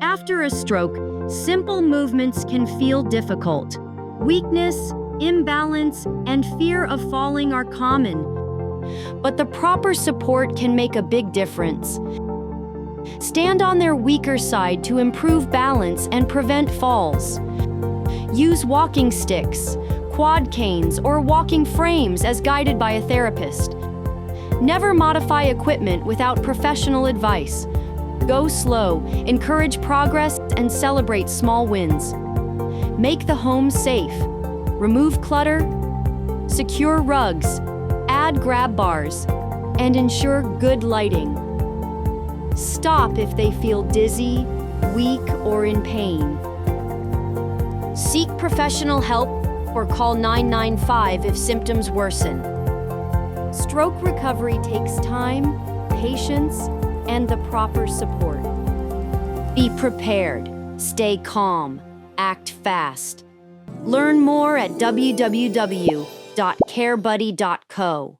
After a stroke, simple movements can feel difficult. Weakness, imbalance, and fear of falling are common. But the proper support can make a big difference. Stand on their weaker side to improve balance and prevent falls. Use walking sticks, quad canes, or walking frames as guided by a therapist. Never modify equipment without professional advice. Go slow, encourage progress, and celebrate small wins. Make the home safe. Remove clutter, secure rugs, add grab bars, and ensure good lighting. Stop if they feel dizzy, weak, or in pain. Seek professional help or call 995 if symptoms worsen. Stroke recovery takes time, patience, and the proper support. Be prepared, stay calm, act fast. Learn more at www.carebuddy.co.